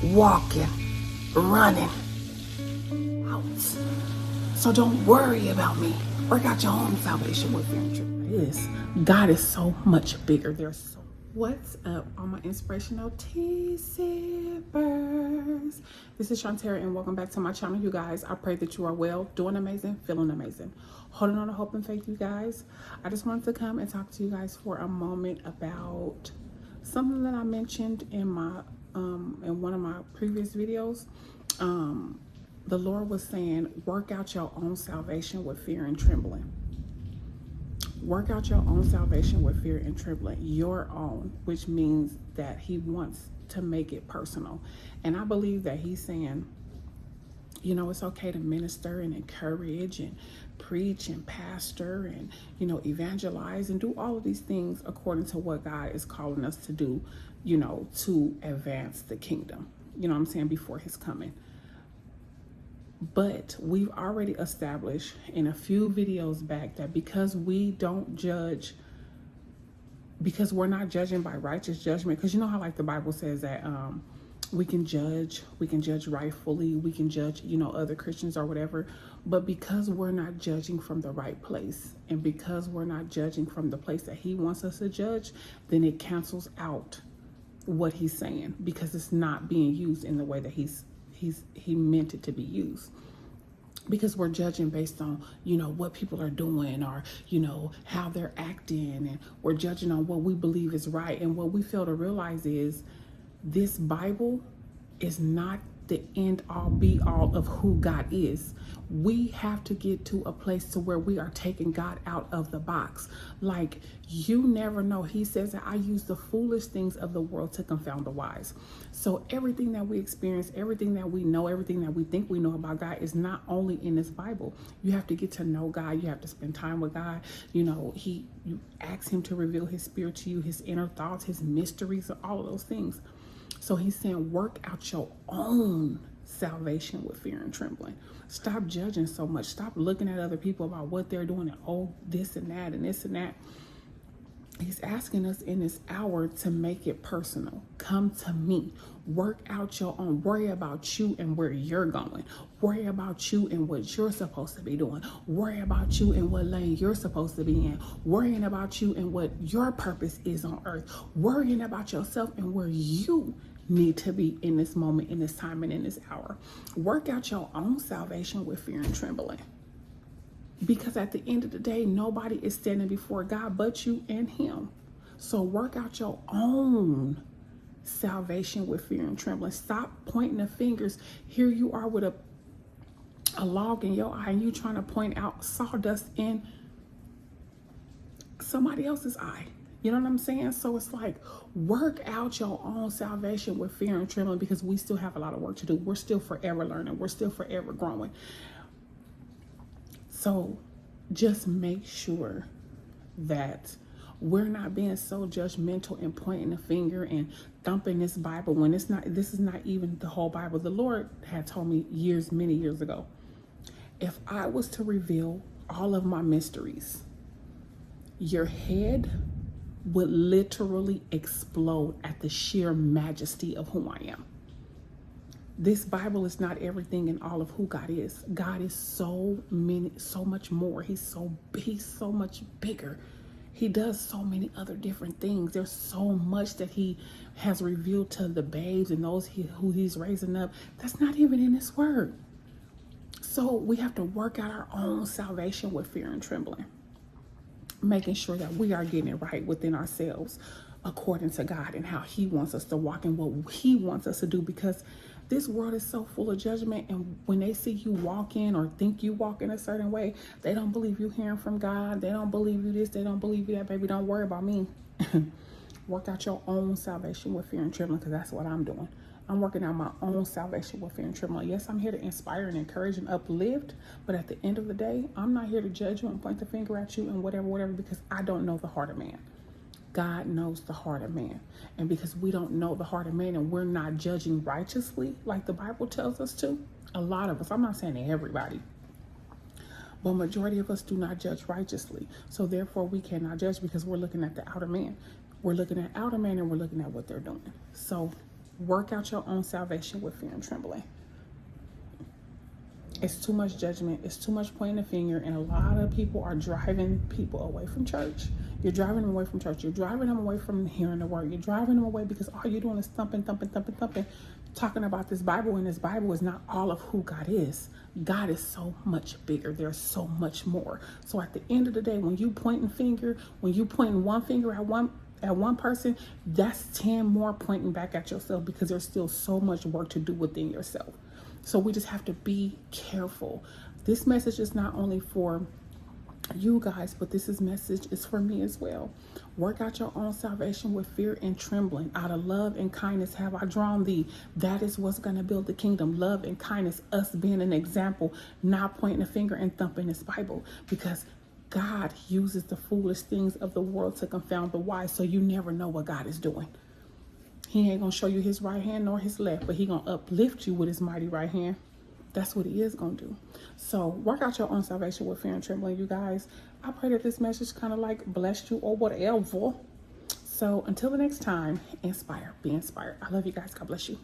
walking, running out. So don't worry about me. Work out your own salvation with fear and trembling. God is so much bigger. What's up, all my inspirational tea sippers? This is Shantara, and welcome back to my channel, you guys. I pray that you are well, doing amazing, feeling amazing, holding on to hope and faith, you guys. I just wanted to come and talk to you guys for a moment about something that I mentioned in my in one of my previous videos. The Lord was saying, work out your own salvation with fear and trembling. Work out your own salvation with fear and trembling, your own, which means that he wants to make it personal. And I believe that he's saying, you know, it's okay to minister and encourage and preach and pastor and, you know, evangelize and do all of these things according to what God is calling us to do, you know, to advance the kingdom, you know what I'm saying, before his coming. But we've already established in a few videos back that because we don't judge, because we're not judging by righteous judgment, because you know how like the Bible says that we can judge rightfully, we can judge, you know, other Christians or whatever, but because we're not judging from the right place, and because we're not judging from the place that he wants us to judge, then it cancels out what he's saying, because it's not being used in the way that he meant it to be used. Because we're judging based on, you know, what people are doing, or, you know, how they're acting, and we're judging on what we believe is right. And what we fail to realize is this Bible is not the end all be all of who God is. We have to get to a place to where we are taking God out of the box. Like, you never know. He says that I use the foolish things of the world to confound the wise. So everything that we experience, everything that we know, everything that we think we know about God is not only in this Bible. You have to get to know God. You have to spend time with God. You know, you ask him to reveal his spirit to you, his inner thoughts, his mysteries, all of those things. So he's saying, work out your own salvation with fear and trembling. Stop judging so much. Stop looking at other people about what they're doing and, oh, this and that and this and that. He's asking us in this hour to make it personal. Come to me. Work out your own. Worry about you and where you're going. Worry about you and what you're supposed to be doing. Worry about you and what lane you're supposed to be in. Worrying about you and what your purpose is on earth. Worrying about yourself and where you need to be in this moment, in this time, and in this hour. Work out your own salvation with fear and trembling. Because at the end of the day, nobody is standing before God but you and him. So work out your own salvation with fear and trembling. Stop pointing the fingers. Here you are with a log in your eye, and you trying to point out sawdust in somebody else's eye. You know what I'm saying? So it's like, work out your own salvation with fear and trembling, because we still have a lot of work to do. We're still forever learning. We're still forever growing. So just make sure that we're not being so judgmental and pointing the finger and thumping this Bible when this is not even the whole Bible. The Lord had told me many years ago, if I was to reveal all of my mysteries, your head would literally explode at the sheer majesty of who I am. This Bible is not everything in all of who God is. God is so much more. He's so much bigger. He does so many other different things. There's so much that he has revealed to the babes and those who he's raising up that's not even in his word. So we have to work out our own salvation with fear and trembling, making sure that we are getting it right within ourselves according to God and how he wants us to walk and what he wants us to do, because this world is so full of judgment, and when they see you walk in or think you walk in a certain way, they don't believe you hearing from God. They don't believe you this, they don't believe you that. Baby, don't worry about me. Work out your own salvation with fear and trembling, because that's what I'm doing. I'm working out my own salvation with fear and trembling. Yes, I'm here to inspire and encourage and uplift, but at the end of the day, I'm not here to judge you and point the finger at you and whatever, because I don't know the heart of man. God knows the heart of man. And because we don't know the heart of man and we're not judging righteously like the Bible tells us to, a lot of us, I'm not saying everybody, but majority of us do not judge righteously. So therefore we cannot judge, because we're looking at the outer man. We're looking at outer man and we're looking at what they're doing. So Work out your own salvation with fear and trembling. It's too much judgment. It's too much pointing the finger. And a lot of people are driving people away from church. You're driving them away from church. You're driving them away from hearing the word. You're driving them away because all you're doing is thumping, talking about this Bible. And this Bible is not all of who God is. God is so much bigger. There's so much more. So at the end of the day, when you pointing finger, when you pointing one finger at one person, that's 10 more pointing back at yourself, because there's still so much work to do within yourself. So we just have to be careful. This message is not only for you guys, but this message is for me as well. Work out your own salvation with fear and trembling. Out of love and kindness have I drawn thee. That is what's going to build the kingdom. Love and kindness, us being an example, not pointing a finger and thumping this Bible, because God uses the foolish things of the world to confound the wise. So you never know what God is doing. He ain't going to show you his right hand nor his left, but he going to uplift you with his mighty right hand. That's what he is going to do. So work out your own salvation with fear and trembling, you guys. I pray that this message kind of like blessed you or whatever. So until the next time, inspire, be inspired. I love you guys. God bless you.